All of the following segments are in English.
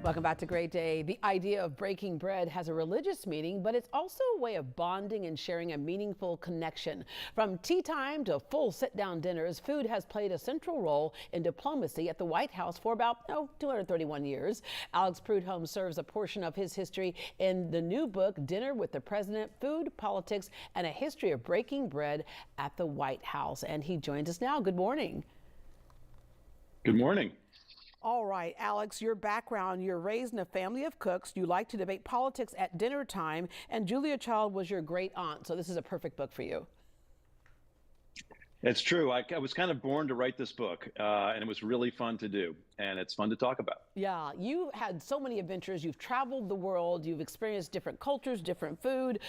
Welcome back to Great Day. The idea of breaking bread has a religious meaning, but it's also a way of bonding and sharing a meaningful connection. From tea time to full sit-down dinners, food has played a central role in diplomacy at the White House for about 231 years. Alex Prud'homme serves a portion of his history in the new book, Dinner with the President, Food, Politics, and a History of Breaking Bread at the White House. And he joins us now. Good morning. Good morning. All right, Alex, your background, you're raised in a family of cooks. You like to debate politics at dinner time, and Julia Child was your great aunt. So this is a perfect book for you. It's true. I was kind of born to write this book, and it was really fun to do, and it's fun to talk about. Yeah, you had so many adventures. You've traveled the world. You've experienced different cultures, different food,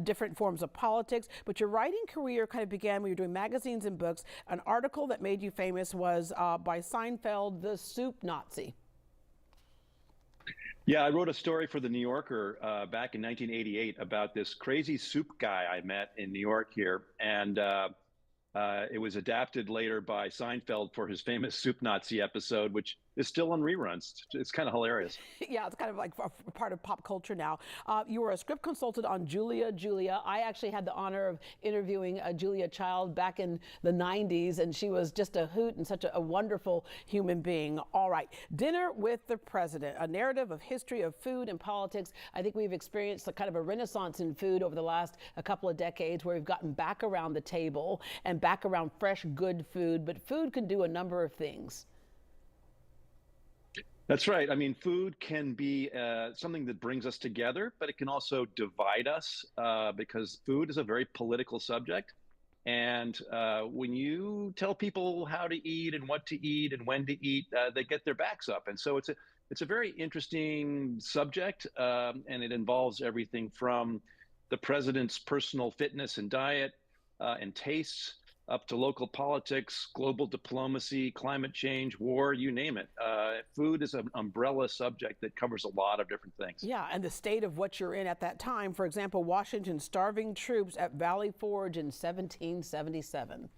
different forms of politics. But your writing career kind of began when you were doing magazines and books. An article that made you famous was by Seinfeld, The Soup Nazi. Yeah, I wrote a story for The New Yorker back in 1988 about this crazy soup guy I met in New York here, and it was adapted later by Seinfeld for his famous Soup Nazi episode, which is still on reruns. It's kind of hilarious. Yeah, it's kind of like a part of pop culture now. You were a script consultant on Julia. I actually had the honor of interviewing Julia Child back in the 90s, and she was just a hoot and such a wonderful human being. All right, Dinner with the President, a narrative of history of food and politics. I think we've experienced a kind of a renaissance in food over the last couple of decades where we've gotten back around the table and back around fresh, good food, but food can do a number of things. That's right. I mean, food can be something that brings us together, but it can also divide us because food is a very political subject. And when you tell people how to eat and what to eat and when to eat, they get their backs up. And so it's a very interesting subject, and it involves everything from the president's personal fitness and diet and tastes, up to local politics, global diplomacy, climate change, war, you name it. Food is an umbrella subject that covers a lot of different things. Yeah, and the state of what you're in at that time. For example, Washington starving troops at Valley Forge in 1777.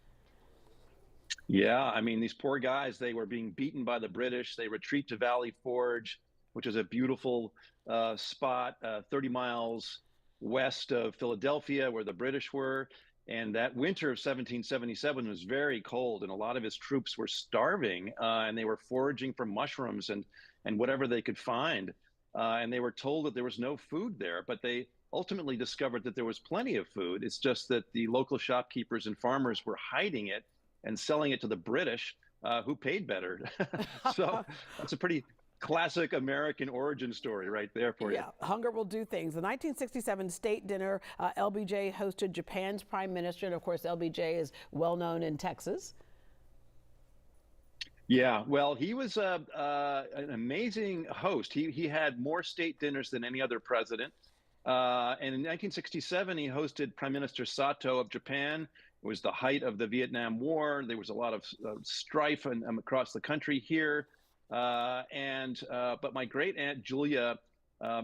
Yeah, I mean, these poor guys, they were being beaten by the British. They retreat to Valley Forge, which is a beautiful spot 30 miles west of Philadelphia, where the British were. And that winter of 1777 was very cold, and a lot of his troops were starving, and they were foraging for mushrooms and whatever they could find. And they were told that there was no food there, but they ultimately discovered that there was plenty of food. It's just that the local shopkeepers and farmers were hiding it and selling it to the British, who paid better. So that's a pretty classic American origin story right there for you. Yeah, hunger will do things. The 1967 state dinner, LBJ hosted Japan's prime minister, and of course LBJ is well known in Texas. Yeah, well, he was an amazing host. He had more state dinners than any other president. And in 1967, he hosted Prime Minister Sato of Japan. It was the height of the Vietnam War. There was a lot of strife across the country here. But my great aunt Julia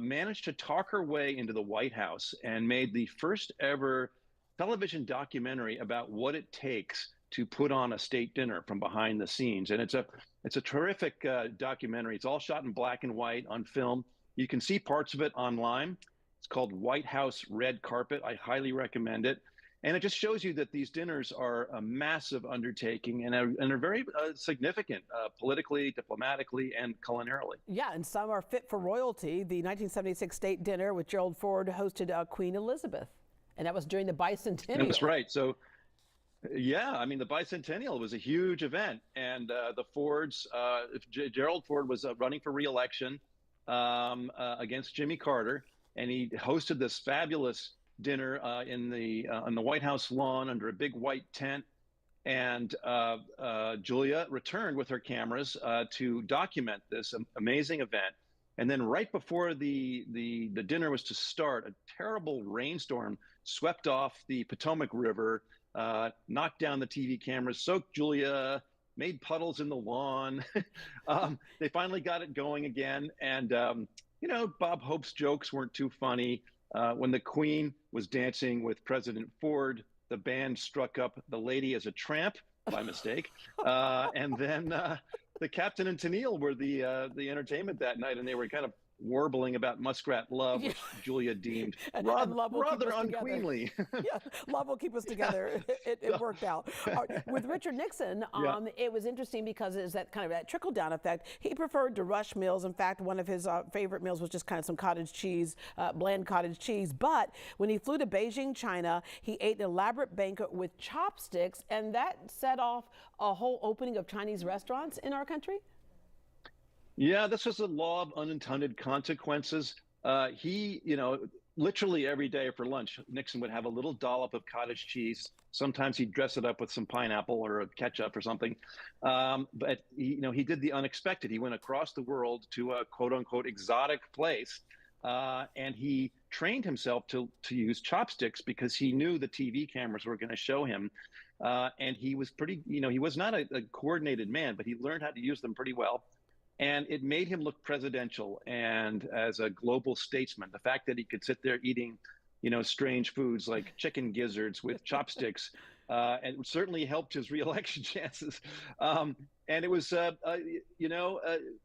managed to talk her way into the White House and made the first ever television documentary about what it takes to put on a state dinner from behind the scenes. And it's a terrific documentary. It's all shot in black and white on film. You can see parts of it online. It's called White House Red Carpet. I highly recommend it. And it just shows you that these dinners are a massive undertaking and are very significant politically, diplomatically, and culinarily. Yeah, and some are fit for royalty. The 1976 state dinner with Gerald Ford hosted Queen Elizabeth, and that was during the bicentennial. That's right. So, yeah, I mean, the bicentennial was a huge event, and the Fords, Gerald Ford was running for re-election against Jimmy Carter, and he hosted this fabulous dinner on the White House lawn under a big white tent, and Julia returned with her cameras to document this amazing event. And then right before the dinner was to start, a terrible rainstorm swept off the Potomac River, knocked down the TV cameras, soaked Julia, made puddles in the lawn. They finally got it going again, and Bob Hope's jokes weren't too funny. When the Queen was dancing with President Ford, the band struck up "The Lady as a Tramp" by mistake. And then the captain and Tennille were the entertainment that night, and they were kind of warbling about muskrat love, which Julia deemed and love will keep rather us together. unqueenly. Yeah, love will keep us together. It worked out. With Richard Nixon, it was interesting because it's that kind of that trickle down effect. He preferred to rush meals. In fact, one of his favorite meals was just kind of some cottage cheese, bland cottage cheese. But when he flew to Beijing, China, he ate an elaborate banquet with chopsticks, and that set off a whole opening of Chinese restaurants in our country. Yeah, this was a law of unintended consequences. Literally every day for lunch, Nixon would have a little dollop of cottage cheese. Sometimes he'd dress it up with some pineapple or a ketchup or something. But he did the unexpected. He went across the world to a quote unquote exotic place. And he trained himself to use chopsticks because he knew the TV cameras were going to show him. And he was he was not a coordinated man, but he learned how to use them pretty well. And it made him look presidential and as a global statesman. The fact that he could sit there eating, strange foods like chicken gizzards with chopsticks, and it certainly helped his reelection chances. And it was,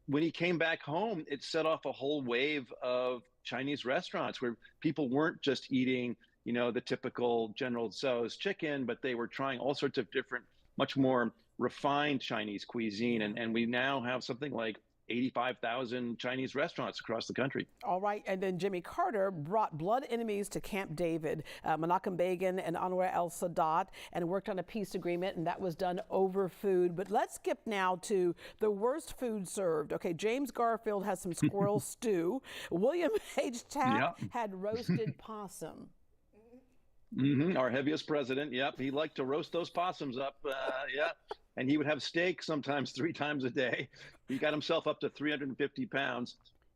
when he came back home, it set off a whole wave of Chinese restaurants where people weren't just eating, the typical General Tso's chicken, but they were trying all sorts of different, much more refined Chinese cuisine. And we now have something like 85,000 Chinese restaurants across the country. All right, and then Jimmy Carter brought blood enemies to Camp David, Menachem Begin and Anwar el-Sadat, and worked on a peace agreement, and that was done over food. But let's skip now to the worst food served. Okay, James Garfield has some squirrel stew. William H. Taft had roasted possum. Our heaviest president. Yep. He liked to roast those possums up. And he would have steak sometimes 3 times a day. He got himself up to 350 pounds.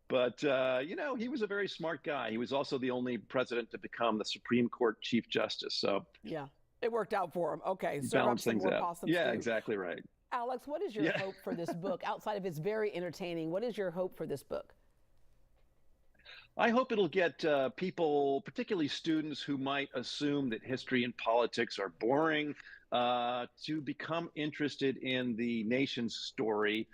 But, he was a very smart guy. He was also the only president to become the Supreme Court Chief Justice. So yeah, it worked out for him. Okay. Balance things out. Possum yeah, stew. Exactly right. Alex, what is your hope for this book? Outside of it's very entertaining, what is your hope for this book? I hope it'll get people, particularly students who might assume that history and politics are boring, to become interested in the nation's story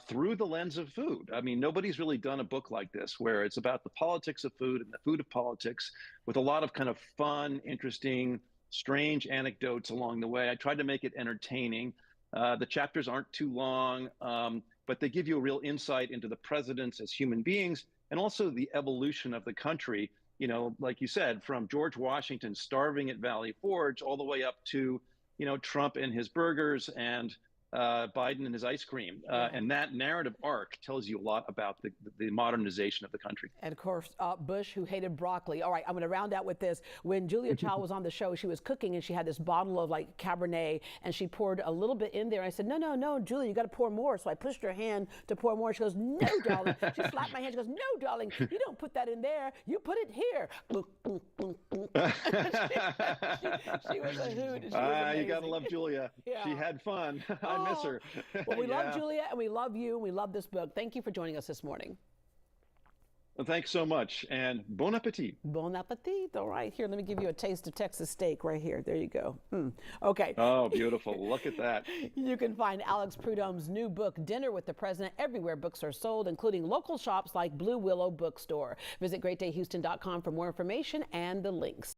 through the lens of food. I mean, nobody's really done a book like this where it's about the politics of food and the food of politics with a lot of kind of fun, interesting, strange anecdotes along the way. I tried to make it entertaining. The chapters aren't too long, but they give you a real insight into the presidents as human beings and also the evolution of the country, like you said, from George Washington starving at Valley Forge all the way up to, Trump and his burgers and Biden and his ice cream. And that narrative arc tells you a lot about the modernization of the country. And of course, Bush, who hated broccoli. All right, I'm going to round out with this. When Julia Child was on the show, she was cooking and she had this bottle of like Cabernet and she poured a little bit in there. I said, no, Julia, you got to pour more. So I pushed her hand to pour more. She goes, no, darling. She slapped my hand. She goes, no, darling, you don't put that in there. You put it here. she was a hoot. You got to love Julia. Yeah. She had fun. I miss her. Well, we love Julia and we love you and we love this book. Thank you for joining us this morning. Well, thanks so much and bon appetit. Bon appetit. All right, here, let me give you a taste of Texas steak right here. There you go. Okay. Oh, beautiful. Look at that. You can find Alex Prud'homme's new book, Dinner with the President, everywhere books are sold, including local shops like Blue Willow Bookstore. Visit greatdayhouston.com for more information and the links.